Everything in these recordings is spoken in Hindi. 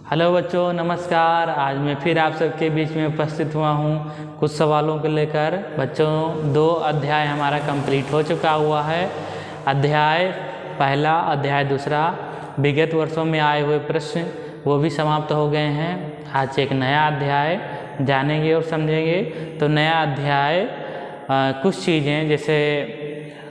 हेलो बच्चों, नमस्कार। आज मैं फिर आप सबके बीच में उपस्थित हुआ हूँ कुछ सवालों को लेकर। बच्चों, 2 अध्याय हमारा कंप्लीट हो चुका हुआ है। अध्याय पहला, अध्याय दूसरा, विगत वर्षों में आए हुए प्रश्न वो भी समाप्त हो गए हैं। आज एक नया अध्याय जानेंगे और समझेंगे। तो नया अध्याय कुछ चीज़ें, जैसे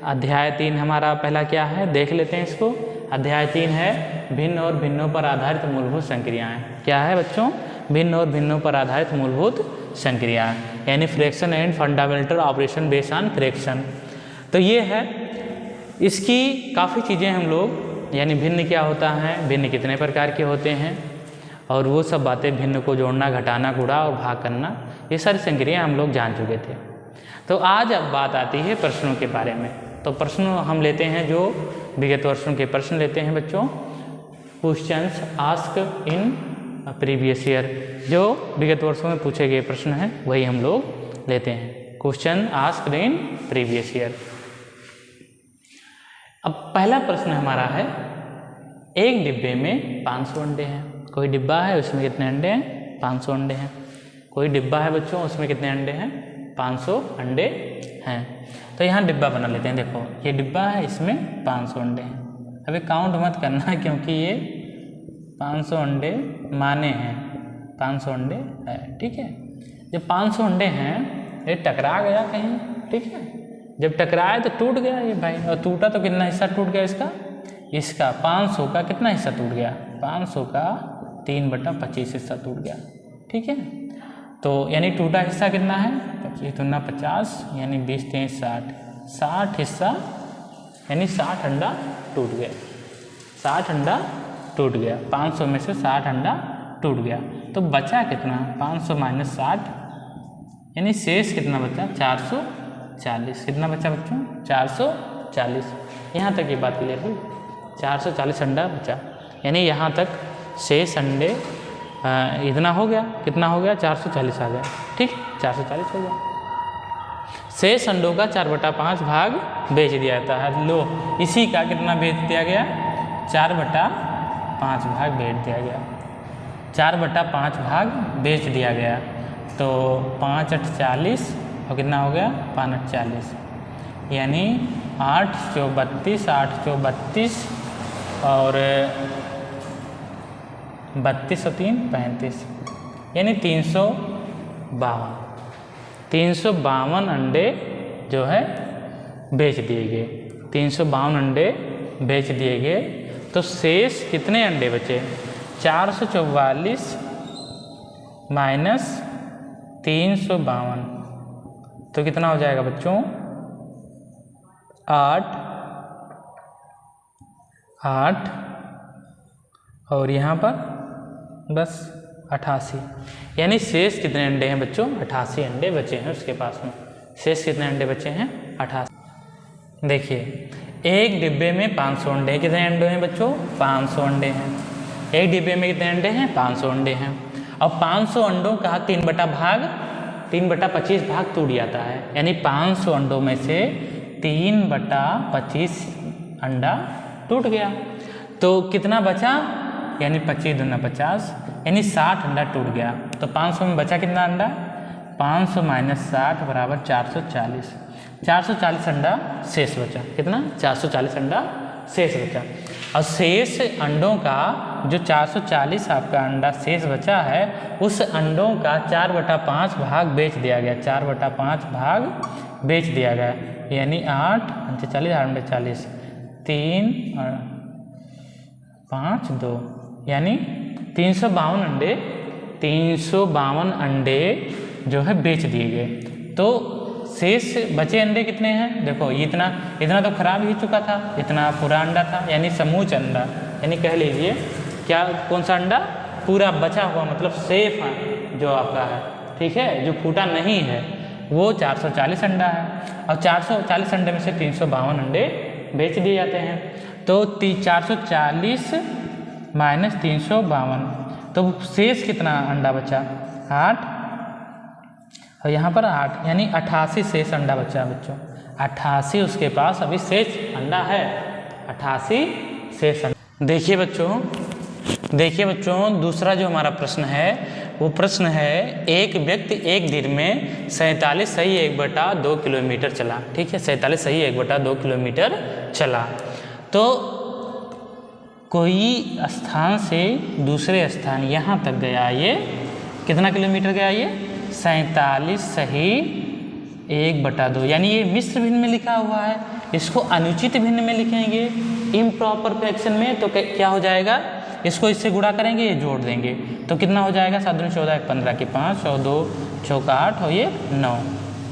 अध्याय 3 हमारा पहला क्या है, देख लेते हैं इसको। अध्याय 3 है भिन्न और भिन्नों पर आधारित मूलभूत संक्रियाएं। क्या है बच्चों? भिन्न और भिन्नों पर आधारित मूलभूत संक्रियाएं, यानी fraction and fundamental operation based on fraction. तो ये है, इसकी काफ़ी चीज़ें हम लोग, यानी भिन्न क्या होता है, भिन्न कितने प्रकार के होते हैं, और वो सब बातें, भिन्न को जोड़ना, घटाना, गुणा और भाग करना, ये सारी संक्रियाएं हम लोग जान चुके थे। तो आज अब बात आती है प्रश्नों के बारे में। तो प्रश्न हम लेते हैं, जो विगत वर्षों के प्रश्न लेते हैं बच्चों। Questions asked in previous year, जो विगत वर्षों में पूछे गए प्रश्न हैं वही हम लोग लेते हैं। Question asked in previous year. अब पहला प्रश्न हमारा है, एक डिब्बे में 500 अंडे हैं। कोई डिब्बा है, उसमें कितने अंडे हैं? 500 अंडे हैं। कोई डिब्बा है बच्चों, उसमें कितने अंडे हैं? 500 अंडे हैं। तो यहाँ डिब्बा बना लेते हैं। देखो, ये डिब्बा है, इसमें 500 अंडे हैं। अभी काउंट मत करना, क्योंकि ये 500 अंडे माने हैं, 500 अंडे है, ठीक है। जब 500 अंडे हैं, ये टकरा गया कहीं, ठीक है। जब टकराया तो टूट गया ये भाई, और टूटा तो कितना हिस्सा टूट गया इसका 500 का कितना हिस्सा टूट गया? 500 का 3/25 हिस्सा टूट गया, ठीक है। तो यानी टूटा हिस्सा कितना है? 25 दूना 50, यानी 20 3 60, 60 हिस्सा, यानी 60 अंडा टूट गया। 60 अंडा टूट गया, 500 में से 60 अंडा टूट गया। तो बचा कितना? 500 - 60, यानी शेष कितना बचा? 440। कितना बचा बच्चों? 440। यहाँ तक ये बात क्लियर हुई। 440 अंडा बचा, यानी यहाँ तक शेष अंडे इतना हो गया। कितना हो गया? 440 आ गया, ठीक, 440 हो गया। शेष अंडों का 4/5 भाग बेच दिया जाता है। लो, इसी का कितना बेच दिया गया? 4/5 भाग बेच दिया गया। 4/5 भाग बेच दिया गया। तो 5 8 40, और कितना हो गया? 5 8 40, यानी 8 4 32, 8 4 32, और 32 और 3 35, यानी 352। 352 अंडे जो है बेच दिए गए। 352 अंडे बेच दिए गए। तो शेष कितने अंडे बचे? 444 - 352, तो कितना हो जाएगा बच्चों? 8 8, और यहाँ पर बस 88, यानी शेष कितने अंडे हैं बच्चों? 88 अंडे बचे हैं उसके पास में। शेष कितने अंडे बचे हैं? 88। देखिए, एक डिब्बे में 500 अंडे, कितने अंडे हैं बच्चों? 500 अंडे हैं। एक डिब्बे में कितने अंडे हैं? 500 अंडे हैं। अब 500 अंडों का 3/25 भाग टूट जाता है, यानी 500 अंडों में से 3/25 अंडा टूट गया। तो कितना बचा? यानी 25 दूना 50, यानी 60 अंडा टूट गया। तो 500 में बचा कितना अंडा? 500 - 60 = 440। 440 अंडा शेष बचा। कितना? 440 अंडा शेष बचा। और शेष अंडों का जो 440 आपका अंडा शेष बचा है, उस अंडों का 4/5 भाग बेच दिया गया। 4/5 भाग बेच दिया गया, यानी 8 40 8 40, 3 5 2, यानी 352 अंडे जो है बेच दिए गए। तो शेष बचे अंडे कितने हैं? देखो, इतना तो खराब ही चुका था, इतना पूरा अंडा था, यानी समूच अंडा, यानी कह लीजिए क्या, कौन सा अंडा? पूरा बचा हुआ, मतलब सेफ है जो आपका है, ठीक है, जो फूटा नहीं है, वो 440 अंडा है। और 440 अंडे में से 352 अंडे बेच दिए जाते हैं। तो 440 - 352, तो शेष कितना अंडा बचा? 8, और यहाँ पर 8, यानी 88 शेष अंडा बचा बच्चों। 88 उसके पास अभी शेष अंडा है, 88 शेष अंडा। देखिए बच्चों, देखिए बच्चों, दूसरा जो हमारा प्रश्न है वो प्रश्न है, एक व्यक्ति एक दिन में 47 सही 1/2 किलोमीटर चला। ठीक है, 47 सही 1/2 किलोमीटर चला। तो कोई स्थान से दूसरे स्थान यहाँ तक गया, ये कितना किलोमीटर गया? ये 47 सही 1/2, यानी ये मिश्र भिन्न में लिखा हुआ है, इसको अनुचित भिन्न में लिखेंगे इम्प्रॉपर फ्रैक्शन में, तो क्या हो जाएगा? इसको इससे गुणा करेंगे, ये जोड़ देंगे, तो कितना हो जाएगा? 7 दूनी 14, 1 15 की 5 और 2 चौका 8 और ये 9,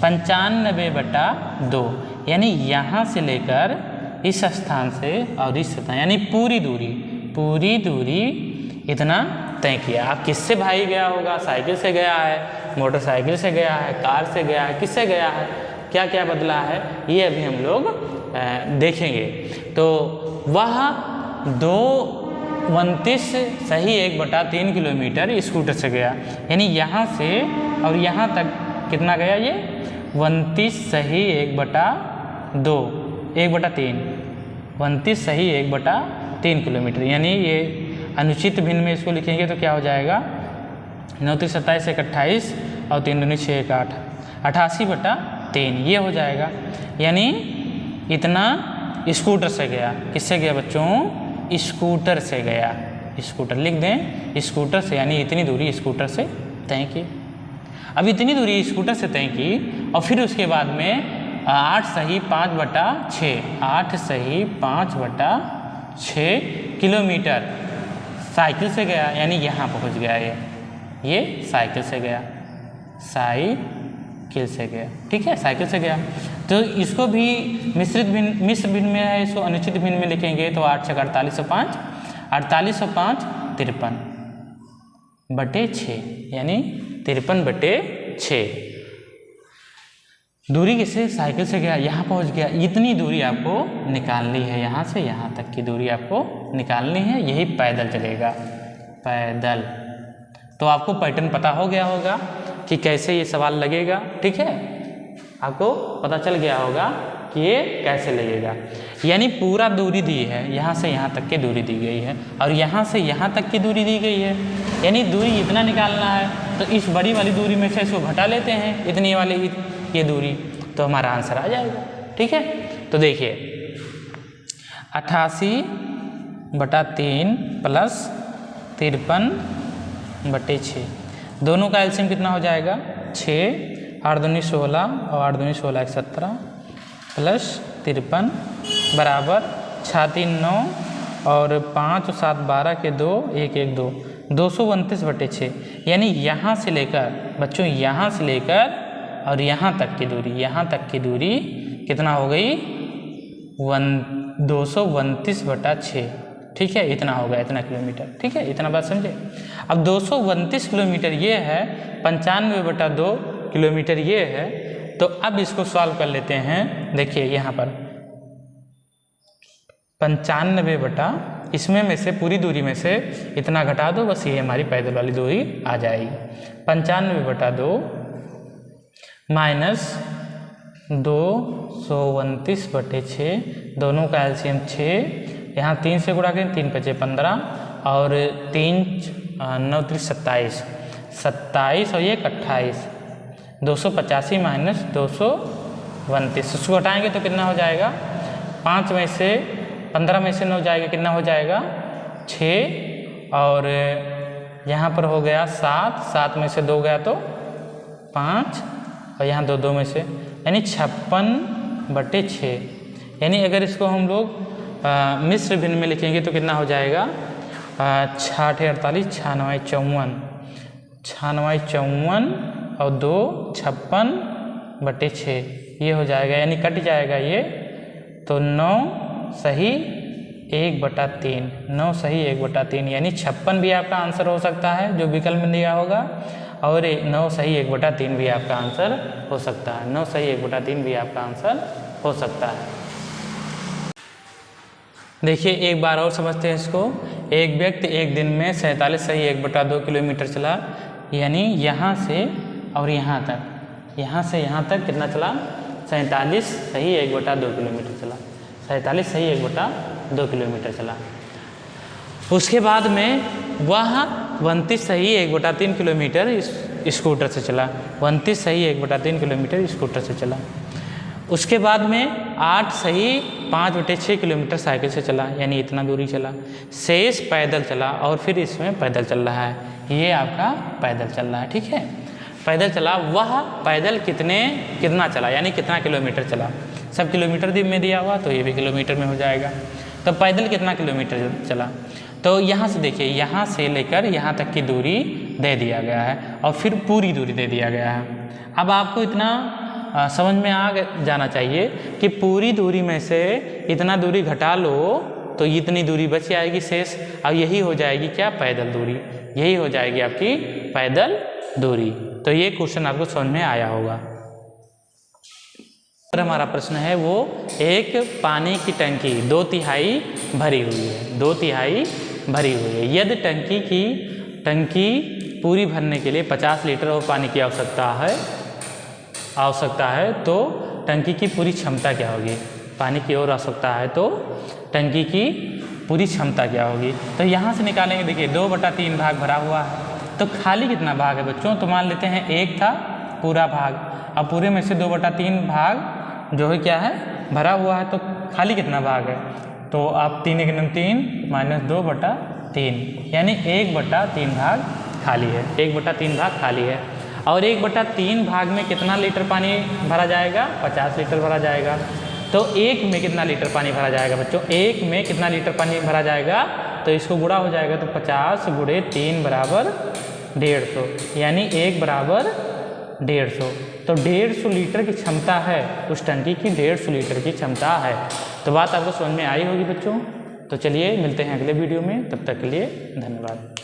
95/2, यानी यहाँ से लेकर इस स्थान से और इस स्थान, यानी पूरी दूरी इतना तय किया। आप किससे भाई गया होगा? साइकिल से गया है, मोटरसाइकिल से गया है, कार से गया है, किससे गया है, क्या क्या बदला है, ये अभी हम लोग देखेंगे। तो वह 2:29 सही 1/3 किलोमीटर स्कूटर से गया, यानी यहाँ से और यहाँ तक कितना गया? ये 29 सही 1/2, 1/3, 29 सही 1/3 किलोमीटर, यानी ये अनुचित भिन्न में इसको लिखेंगे तो क्या हो जाएगा? 9 3 27 1 28 और 3 दूनी 6 1 8, 88/3 ये हो जाएगा। यानी इतना स्कूटर से गया। किससे गया बच्चों? स्कूटर से गया। स्कूटर लिख दें, स्कूटर से, यानी इतनी दूरी स्कूटर से तय की। अब इतनी दूरी स्कूटर से तय की और फिर उसके बाद में 8 सही 5/6, 8 सही 5/6 किलोमीटर साइकिल से गया, यानी यहाँ पहुँच गया। ये साइकिल से गया, साइकिल से गया। ठीक है, साइकिल से गया। तो इसको भी मिश्र भिन्न में है, इसको अनुचित भिन्न में लिखेंगे तो 8 6 48 और 5, 48 और 5 53/6, यानी 53/6 दूरी किससे? साइकिल से गया, यहाँ पहुँच गया। इतनी दूरी आपको निकालनी है, यहाँ से यहाँ तक की दूरी आपको निकालनी है। यही पैदल चलेगा, पैदल। तो आपको पैटर्न पता हो गया होगा कि कैसे ये सवाल लगेगा। ठीक है, आपको पता चल गया होगा कि ये कैसे लगेगा। यानी पूरा दूरी दी है, यहाँ से यहाँ तक की दूरी दी गई है और यहाँ से यहाँ तक की दूरी दी गई है, यानी दूरी इतना निकालना है। तो इस बड़ी वाली दूरी में से इसको घटा लेते हैं, इतनी वाली ये दूरी, तो हमारा आंसर आ जाएगा। ठीक है, तो देखिए 88/3 प्लस 53/6, दोनों का एलसीएम कितना हो जाएगा? 6, 8 दूनी 16 और 8 दूनी 16 17 प्लस 53 बराबर 6 3 9 और 5 और 7 12 के 2 1 1 2, 229/6, यानी यहाँ से लेकर बच्चों, यहाँ से लेकर और यहाँ तक की दूरी कितना हो गई? 229/6। ठीक है, इतना होगा, इतना किलोमीटर। ठीक है, इतना बात समझे। अब 229 किलोमीटर ये है, 95/2 किलोमीटर ये है। तो अब इसको सॉल्व कर लेते हैं। देखिए यहाँ पर 95 इसमें में से पूरी दूरी में से इतना घटा दो, बस ये हमारी पैदल वाली दूरी आ जाएगी। 95/2 माइनस 229/6, दोनों का एलसीएम 6, यहाँ 3 से गुणा करें, 3 5 15 और 3 9 3 27, 27 और 1 28, 285 माइनस 229, उसको घटाएंगे तो कितना हो जाएगा? 5 में से 15 में से 9 जाएगा, कितना हो जाएगा? 6 और यहाँ पर हो गया 7, 7 में से 2 गया तो 5 और यहाँ 2 2 में से, यानी 56/6। यानी अगर इसको हम लोग मिश्र भिन्न में लिखेंगे तो कितना हो जाएगा? 6 8 48, 6 9 54, 6 9 54 और 2 56/6 ये हो जाएगा, यानी कट जाएगा ये। तो 9 सही 1/3, 9 सही 1/3, यानी 56 भी आपका आंसर हो सकता है जो विकल्प में दिया होगा, और 9 सही 1/3 भी आपका आंसर हो सकता है। 9 सही 1/3 भी आपका आंसर हो सकता है। देखिए एक बार और समझते हैं इसको। एक व्यक्ति एक दिन में 47 सही 1/2 किलोमीटर चला, यानी यहाँ से और यहाँ तक, यहाँ से यहाँ तक कितना चला? 47 सही 1/2 किलोमीटर चला, 47 सही 1/2 किलोमीटर चला। उसके बाद में वह 29 सही 1/3 किलोमीटर इस स्कूटर से चला, 29 सही 1/3 किलोमीटर स्कूटर से चला। उसके बाद में 8 सही 5/6 किलोमीटर साइकिल से चला, यानी इतना दूरी चला। शेष पैदल चला और फिर इसमें पैदल चल रहा है, ये आपका पैदल चल रहा है, ठीक है। पैदल चला, वह पैदल कितना चला, यानी कितना किलोमीटर चला। सब किलोमीटर में दिया हुआ तो ये भी किलोमीटर में हो जाएगा। तो पैदल कितना किलोमीटर चला, तो यहाँ से देखिए, यहाँ से लेकर यहाँ तक की दूरी दे दिया गया है और फिर पूरी दूरी दे दिया गया है। अब आपको इतना समझ में आ जाना चाहिए कि पूरी दूरी में से इतना दूरी घटा लो तो इतनी दूरी बच जाएगी शेष, अब यही हो जाएगी क्या, पैदल दूरी, यही हो जाएगी आपकी पैदल दूरी। तो ये क्वेश्चन आपको समझ में आया होगा। और हमारा प्रश्न है वो, एक पानी की टंकी 2/3 भरी हुई है, 2/3 भरी हुई है। यदि टंकी पूरी भरने के लिए 50 लीटर और पानी की आवश्यकता है तो टंकी की पूरी क्षमता क्या होगी। पानी की और आवश्यकता है तो टंकी की पूरी क्षमता क्या होगी। तो यहाँ से निकालेंगे, देखिए 2/3 भाग भरा हुआ है, तो खाली कितना भाग है बच्चों, तो मान लेते हैं 1 था पूरा भाग, अब पूरे में से 2/3 भाग जो है क्या है, भरा हुआ है, तो खाली कितना भाग है, तो आप 3 × 3 - 2/3 यानी 1/3 भाग खाली है, 1/3 भाग खाली है। और 1/3 भाग में कितना लीटर पानी भरा जाएगा, 50 लीटर भरा जाएगा। तो 1 में कितना लीटर पानी भरा जाएगा बच्चों, 1 में कितना लीटर पानी भरा जाएगा, तो इसको गुणा हो जाएगा, तो 50 × 3 = 150, यानी 1 = 150। तो 150 लीटर की क्षमता है, उस टंकी की 150 लीटर की क्षमता है। तो बात आपको समझ में आई होगी बच्चों। तो चलिए मिलते हैं अगले वीडियो में, तब तक के लिए धन्यवाद।